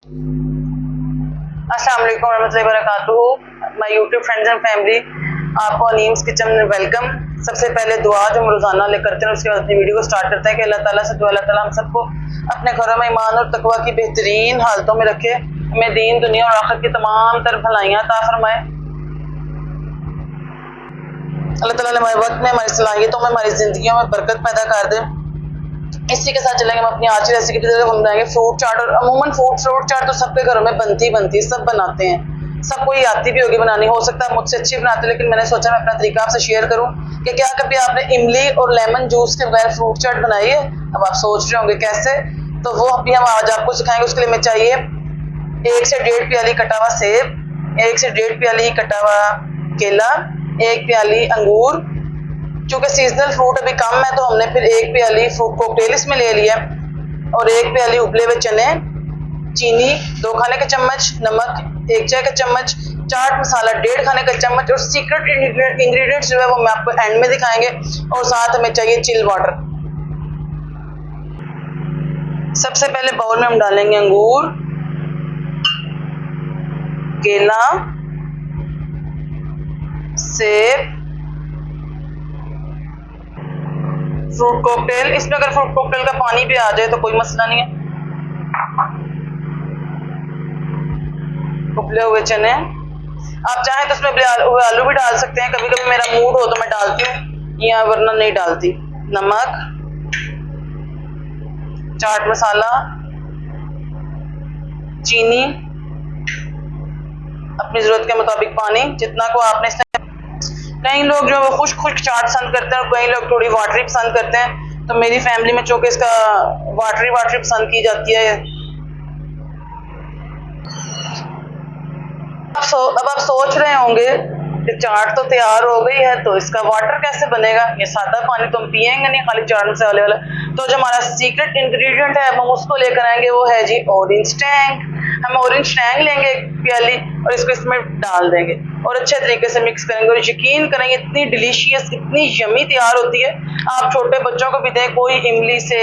अस्सलाम वालेकुम रहमतुल्लाहि व बरकातुहू। My YouTube friends and family, आपको अनीम्स किचन में वेलकम। सबसे पहले दुआ जो हम रोजाना ले करते हैं, उसके बाद अपनी वीडियो को स्टार्ट करते हैं कि अल्लाह ताला से दुआ, अल्लाह ताला हम सबको अपने घरों में ईमान और तकवा की बेहतरीन हालतों में रखे, हमें दीन दुनिया और आखिरत की तमाम तरफ भलाइयाँ अता फरमाए। अल्लाह ताला ने हमारे वक्त में, हमारी सलाहियतों में, हमारी जिंदगियों में बरकत पैदा कर दे। इसी के साथ चलेंगे हम अपनी आज की रेसिपी की तरफ। हम बनाएंगे फ्रूट चाट। और अमूमन फ्रूट चाट तो सबके घरों में बनती है, सब बनाते हैं, सबको ये आती भी होगी बनानी। हो सकता है मुझसे अच्छी बनाते, लेकिन मैंने सोचा मैं अपना तरीका आपसे शेयर करूं कि क्या कभी आपने इमली और लेमन जूस के बगैर फ्रूट चाट बनाई है। अब आप सोच रहे होंगे कैसे, तो वो अभी हम आज आपको सिखाएंगे। उसके लिए हमें चाहिए 1 से 1.5 प्याली कटा हुआ सेब, 1 से 1.5 प्याली कटा हुआ केला, 1 प्याली अंगूर। चूंकि सीजनल फ्रूट अभी कम है, तो हमने फिर 1 प्याली फ्रूट कॉकटेल इसमें ले लिया, और 1 प्याली उबले हुए चने, चीनी 2 खाने के चम्मच, नमक 1 चाय का चम्मच, चाट मसाला 1.5 खाने का चम्मच, और सीक्रेट इंग्रेडिएंट्स जो है वो मैं आपको एंड में दिखाएंगे। और साथ हमें चाहिए चिल वाटर। सबसे पहले बाउल में हम डालेंगे अंगूर, केला, सेब, फ्रूट कॉकटेल। इसमें अगर फ्रूट कॉकटेल का पानी भी आ जाए तो कोई मसला नहीं है। उबले हुए चने, आप चाहें तो उसमें आलू भी डाल सकते हैं। कभी कभी मेरा मूड हो तो मैं डालती हूँ, या वरना नहीं डालती। नमक, चाट मसाला, चीनी, अपनी जरूरत के मुताबिक पानी, जितना को आपने। कई लोग जो खुश्क चाट पसंद करते हैं और कई लोग थोड़ी वाटरी पसंद करते हैं, तो मेरी फैमिली में चूंकि इसका वाटरी पसंद की जाती है। अब आप सोच रहे होंगे कि चाट तो तैयार हो गई है, तो इसका वाटर कैसे बनेगा। ये सादा पानी तो हम पियेंगे नहीं, खाली चाट मसाले वाला। तो जो हमारा सीक्रेट इंग्रेडिएंट है, हम उसको लेकर आएंगे, वो है जी ऑरेंज टैंग। हम ऑरेंज टैंग लेंगे 1 प्याली, और इसको इसमें डाल देंगे और अच्छे तरीके से मिक्स करेंगे। और यकीन करेंगे इतनी डिलीशियस, इतनी यमी तैयार होती है। आप छोटे बच्चों को भी दें, कोई इमली से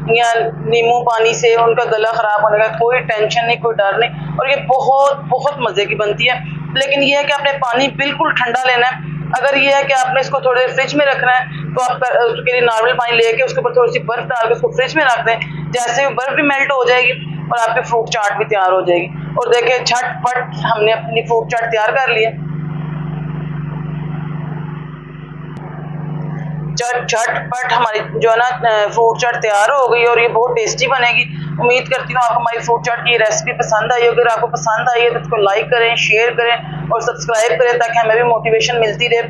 या नींबू पानी से उनका गला खराब होने का कोई टेंशन नहीं, कोई डर नहीं। और ये बहुत बहुत मजे की बनती है। लेकिन ये है कि आपने पानी बिल्कुल ठंडा लेना है। अगर ये है कि आपने इसको थोड़े फ्रिज में रखना है, तो आप उसके लिए नॉर्मल पानी लेके उसके ऊपर थोड़ी सी बर्फ डाल के उसको फ्रिज में रख दें। जैसे बर्फ भी मेल्ट हो जाएगी और आपकी फ्रूट चाट भी तैयार हो जाएगी। और देखिए झटपट हमने अपनी फ्रूट चाट तैयार कर ली है। झटपट हमारी जो है ना फ्रूट चाट तैयार हो गई, और ये बहुत टेस्टी बनेगी। उम्मीद करती हूँ आपको हमारी फ्रूट चाट की रेसिपी पसंद आई। अगर आपको पसंद आई है तो इसको लाइक करें, शेयर करें और सब्सक्राइब करें, ताकि हमें भी मोटिवेशन मिलती रहे।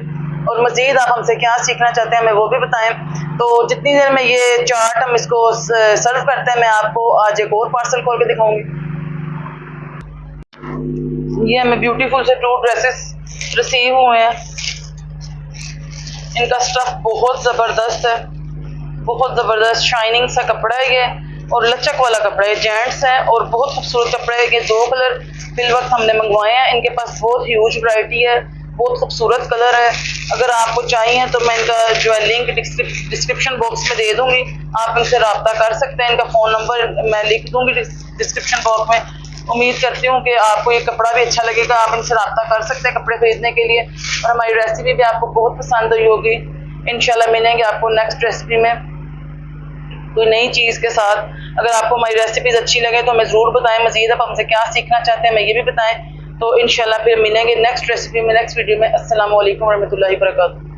और मजीद आप हमसे क्या सीखना चाहते हैं हमें वो भी बताएं। तो जितनी देर में ये चाट हम इसको सर्व करते हैं, मैं आपको आज एक और पार्सल खोल के दिखाऊंगी। ये हमें ब्यूटीफुल से 2 ड्रेसेस रिसीव हुए हैं। इनका स्टफ बहुत ज़बरदस्त है, बहुत ज़बरदस्त शाइनिंग सा कपड़ा है ये, और लचक वाला कपड़ा है। जेंट्स है और बहुत खूबसूरत कपड़ा है। ये 2 कलर फिल वक्त हमने मंगवाए हैं। इनके पास बहुत ह्यूज वैरायटी है, बहुत खूबसूरत कलर है। अगर आपको चाहिए तो मैं इनका जो है लिंक डिस्क्रिप्शन बॉक्स में दे दूंगी, आप इनसे रब्ता कर सकते हैं। इनका फ़ोन नंबर मैं लिख दूंगी डिस्क्रिप्शन बॉक्स में। उम्मीद करती हूँ कि आपको ये कपड़ा भी अच्छा लगेगा, आप इनसे रब्ता कर सकते हैं कपड़े खरीदने के लिए। और हमारी रेसिपी भी आपको बहुत पसंद हुई होगी। इंशाल्लाह मिलेंगे आपको नेक्स्ट रेसिपी में कोई नई चीज़ के साथ। अगर आपको हमारी रेसिपीज अच्छी लगे तो हमें ज़रूर बताएं। मज़ीद आप हमसे क्या सीखना चाहते हैं हमें ये भी बताएं। तो इंशाल्लाह फिर मिलेंगे नेक्स्ट रेसिपी में, नेक्स्ट वीडियो में। अस्सलाम वालेकुम रहमतुल्लाहि व बरकातुहू।